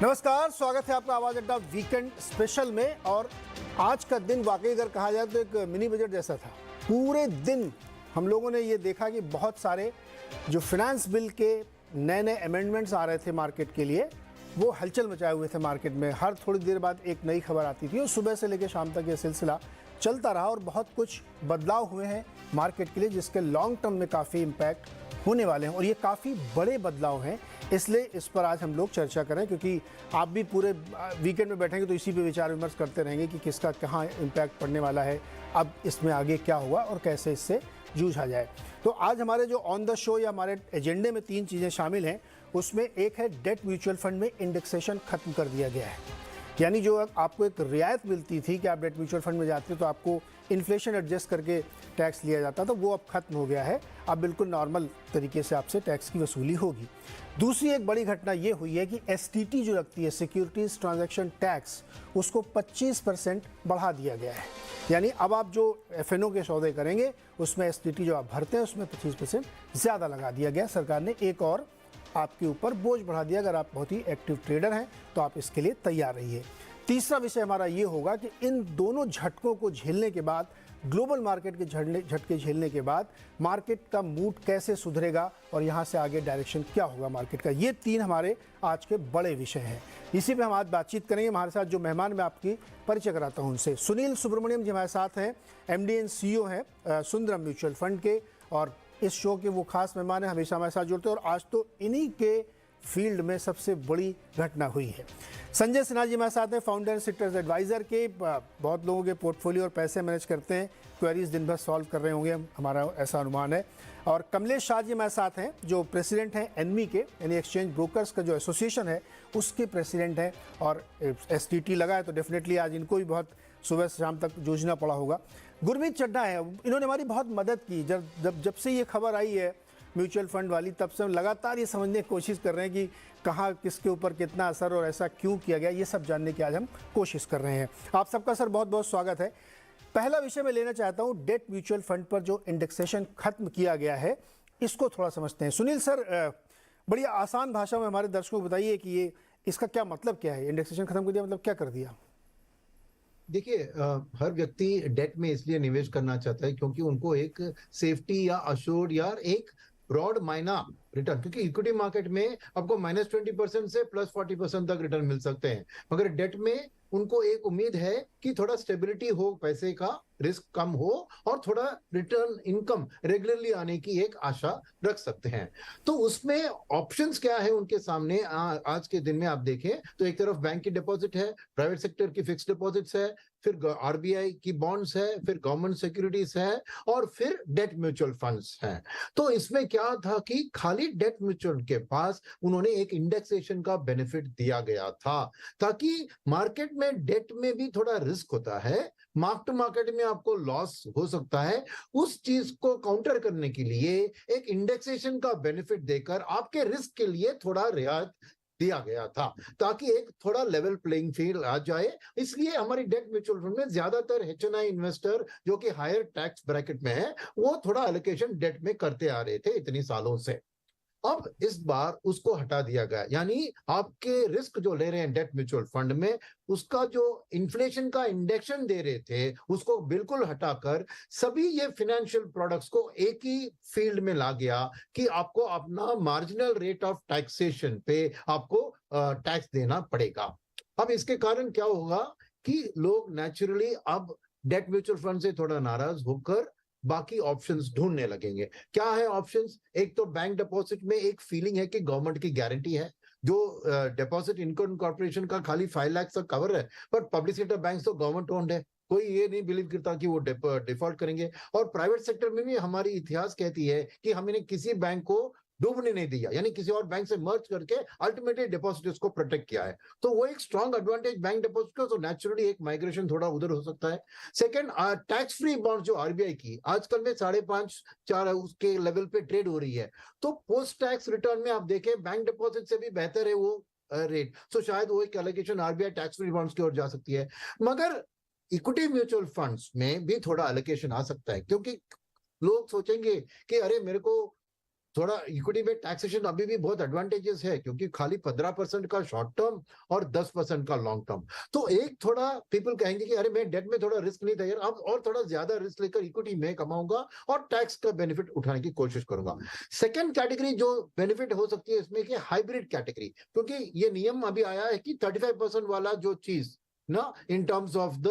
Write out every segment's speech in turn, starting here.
नमस्कार, स्वागत है आपका आवाज अड्डा वीकेंड स्पेशल में। और आज का दिन वाकई अगर कहा जाए तो एक मिनी बजट जैसा था। पूरे दिन हम लोगों ने ये देखा कि बहुत सारे जो फिनेंस बिल के नए नए अमेंडमेंट्स आ रहे थे मार्केट के लिए, वो हलचल मचाए हुए थे मार्केट में। हर थोड़ी देर बाद एक नई खबर आती थी और सुबह से लेकर शाम तक ये सिलसिला चलता रहा और बहुत कुछ बदलाव हुए हैं मार्केट के लिए, जिसके लॉन्ग टर्म में काफ़ी इम्पैक्ट होने वाले हैं और ये काफ़ी बड़े बदलाव हैं। इसलिए इस पर आज हम लोग चर्चा करें, क्योंकि आप भी पूरे वीकेंड में बैठेंगे तो इसी पे विचार विमर्श करते रहेंगे कि किसका कहाँ इम्पैक्ट पड़ने वाला है, अब इसमें आगे क्या हुआ और कैसे इससे जूझा जाए। तो आज हमारे जो ऑन द शो या हमारे एजेंडे में 3 चीज़ें शामिल हैं। उसमें एक है डेट म्यूचुअल फंड में इंडेक्सेशन खत्म कर दिया गया है। यानी जो आपको एक रियायत मिलती थी कि आप डेट म्यूचुअल फंड में जाते तो आपको इन्फ्लेशन एडजस्ट करके टैक्स लिया जाता था, वो अब खत्म हो गया है। अब बिल्कुल नॉर्मल तरीके से आपसे टैक्स की वसूली होगी। दूसरी एक बड़ी घटना ये हुई है कि एसटीटी जो लगती है, सिक्योरिटीज़ ट्रांजैक्शन टैक्स, उसको 25% बढ़ा दिया गया है। यानी अब आप जो एफएनओ के सौदे करेंगे उसमें एसटीटी जो आप भरते हैं उसमें 25% ज़्यादा लगा दिया गया। सरकार ने एक और आपके ऊपर बोझ बढ़ा दिया। अगर आप बहुत ही एक्टिव ट्रेडर हैं तो आप इसके लिए तैयार रहिए। तीसरा विषय हमारा ये होगा कि इन दोनों झटकों को झेलने के बाद, ग्लोबल मार्केट के झटके झेलने के बाद मार्केट का मूड कैसे सुधरेगा और यहाँ से आगे डायरेक्शन क्या होगा मार्केट का। ये 3 हमारे आज के बड़े विषय हैं। इसी पे हम आज बातचीत करेंगे। हमारे साथ जो मेहमान मैं आपकी परिचय कराता हूँ उनसे। सुनील सुब्रमण्यम जी हमारे साथ हैं, एमडी एंड सीईओ हैं सुंदरम म्यूचुअल फंड के, और इस शो के वो खास मेहमान हैं, हमेशा हमारे साथ जुड़ते हैं और आज तो इन्हीं के फील्ड में सबसे बड़ी घटना हुई है। संजय सिन्हा जी हमारे साथ हैं, फाउंडर सेक्टर्स एडवाइज़र के, बहुत लोगों के पोर्टफोलियो और पैसे मैनेज करते हैं, क्वेरीज दिन भर सॉल्व कर रहे होंगे, हमारा ऐसा अनुमान है। और कमलेश शाह जी हमारे साथ हैं, जो प्रेसिडेंट हैं एनमी के, यानी एक्सचेंज ब्रोकर्स का जो एसोसिएशन है उसके प्रेसिडेंट हैं, और एसटीटी लगा है तो डेफिनेटली आज इनको भी बहुत सुबह से शाम तक जूझना पड़ा होगा। गुरमीत चड्ढा है, इन्होंने हमारी बहुत मदद की। जब से ये खबर आई है म्यूचुअल फंड वाली, तब से हम लगातार ये समझने की कोशिश कर रहे हैं कि कहाँ किसके ऊपर कितना असर और ऐसा क्यों किया गया, ये सब जानने की आज हम कोशिश कर रहे हैं। आप सबका सर बहुत बहुत स्वागत है। पहला विषय मैं लेना चाहता हूँ, डेट म्यूचुअल फंड पर जो इंडेक्सेशन खत्म किया गया है, इसको थोड़ा समझते हैं। सुनील सर, बड़ी आसान भाषा में हमारे दर्शकों को बताइए कि ये इसका क्या मतलब क्या है। इंडेक्सेशन खत्म कर दिया मतलब क्या कर दिया? देखिए, हर व्यक्ति डेट में इसलिए निवेश करना चाहता है क्योंकि उनको एक सेफ्टी या अश्योर्ड या एक ब्रॉड माइना रिटर्न, क्योंकि इक्विटी मार्केट में आपको -20% से +40% तक रिटर्न मिल सकते हैं, मगर डेट में उनको एक उम्मीद है कि थोड़ा स्टेबिलिटी हो, पैसे का रिस्क कम हो और थोड़ा रिटर्न इनकम रेगुलरली आने की एक आशा रख सकते हैं। तो उसमें ऑप्शंस क्या है उनके सामने? आज के दिन में आप देखें तो एक तरफ बैंक की डिपॉजिट है, प्राइवेट सेक्टर की फिक्स्ड डिपॉजिट्स है, फिर आरबीआई की बॉन्ड्स है, फिर गवर्नमेंट सिक्योरिटीज है और फिर डेट म्यूचुअल फंड्स हैं। तो इसमें क्या था कि खाली डेट म्यूचुअल के पास उन्होंने एक इंडेक्सेशन का बेनिफिट दिया गया था, ताकि मार्केट में डेट में भी थोड़ा रिस्क होता है, मार्क टू मार्केट में आपको लॉस हो सकता है। उस चीज को काउंटर करने के लिए एक इंडेक्सेशन का बेनिफिट देकर आपके रिस्क के लिए थोड़ा रियायत दिया गया था, ताकि एक थोड़ा लेवल प्लेइंग फील्ड आ जाए। इसलिए हमारी डेट म्यूचुअल फंड में ज्यादातर एचएनआई इन्वेस्टर जो कि हायर टैक्स ब्रैकेट में है, वो थोड़ा एलोकेशन डेट में करते आ रहे थे इतनी सालों से। अब इस बार उसको हटा दिया गया, यानी आपके रिस्क जो ले रहे हैं डेट म्यूचुअल फंड में, उसका जो इन्फ्लेशन का इंडेक्शन दे रहे थे उसको बिल्कुल हटाकर सभी ये फाइनेंशियल प्रोडक्ट्स को एक ही फील्ड में ला गया कि आपको अपना मार्जिनल रेट ऑफ टैक्सेशन पे आपको टैक्स देना पड़ेगा। अब इसके कारण क्या होगा कि लोग नेचुरली अब डेट म्यूचुअल फंड से थोड़ा नाराज होकर बाकी ऑप्शंस ढूंढने लगेंगे। क्या है ऑप्शंस? एक तो बैंक डिपॉजिट में एक फीलिंग है कि गवर्नमेंट की गारंटी है, जो डिपॉजिट इनकम कॉर्पोरेशन का खाली 5 लाख का कवर है, पर पब्लिक सेक्टर बैंक तो गवर्नमेंट ओन्ड है, कोई ये नहीं बिलीव करता कि वो डिफॉल्ट करेंगे। और प्राइवेट सेक्टर में भी हमारी इतिहास कहती है कि हमने किसी बैंक को डूबने नहीं दिया, यानी किसी और बैंक से मर्ज करके अल्टीमेटली डिपॉजिटर्स को प्रोटेक्ट किया है। तो वो एक स्ट्रॉन्ग एडवांटेज बैंक डिपॉजिट का, तो नेचुरली एक माइग्रेशन थोड़ा उधर हो सकता है। सेकंड, टैक्स फ्री बॉन्ड जो आरबीआई की आजकल में 5.5-4 उसके लेवल पे ट्रेड हो रही है, तो पोस्ट टैक्स रिटर्न में आप देखें बैंक डिपॉजिट से भी बेहतर है वो रेट। सो शायद वो एक allocation RBI tax free bonds की ओर जा सकती है। मगर इक्विटी म्यूचुअल फंड्स में भी थोड़ा एलोकेशन आ सकता है, क्योंकि लोग सोचेंगे कि अरे मेरे को थोड़ा इक्विटी में टैक्सेशन अभी भी बहुत एडवांटेजेस है, क्योंकि खाली 15% का शॉर्ट टर्म और 10% का लॉन्ग टर्म। तो एक थोड़ा पीपल कहेंगे कि अरे मैं डेट में थोड़ा रिस्क नहीं था यार, अब और थोड़ा ज्यादा रिस्क लेकर इक्विटी में कमाऊंगा और टैक्स का बेनिफिट उठाने की कोशिश करूंगा। सेकंड कैटेगरी जो बेनिफिट हो सकती है इसमें कि हाइब्रिड कैटेगरी, क्योंकि ये नियम अभी आया है कि 35% वाला जो चीज ना in terms of the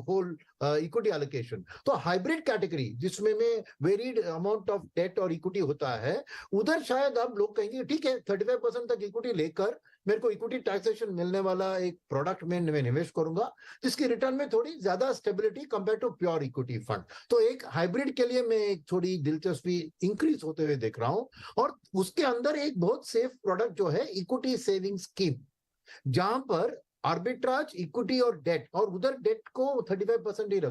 whole equity allocation, तो हाइब्रिड कैटेगरी जिसमें में वेरिड अमाउंट ऑफ डेट और इक्विटी होता है, उधर शायद आप लोग कहेंगे ठीक है 35% तक इक्विटी लेकर मेरे को इक्विटी टैक्सेशन मिलने वाला एक प्रोडक्ट में मैं निवेश करूंगा, जिसकी रिटर्न में थोड़ी ज्यादा stability compare to pure equity fund. तो एक हाइब्रिड के लिए मैं एक थोड़ी दिलचस्पी इंक्रीज होते हुए देख रहा हूं। और उसके अंदर एक बहुत सेफ प्रोडक्ट जो है इक्विटी सेविंग स्कीम, जहां पर आर्बिट्राज इक्विटी और डेट, और उधर डेट को 35% ही रख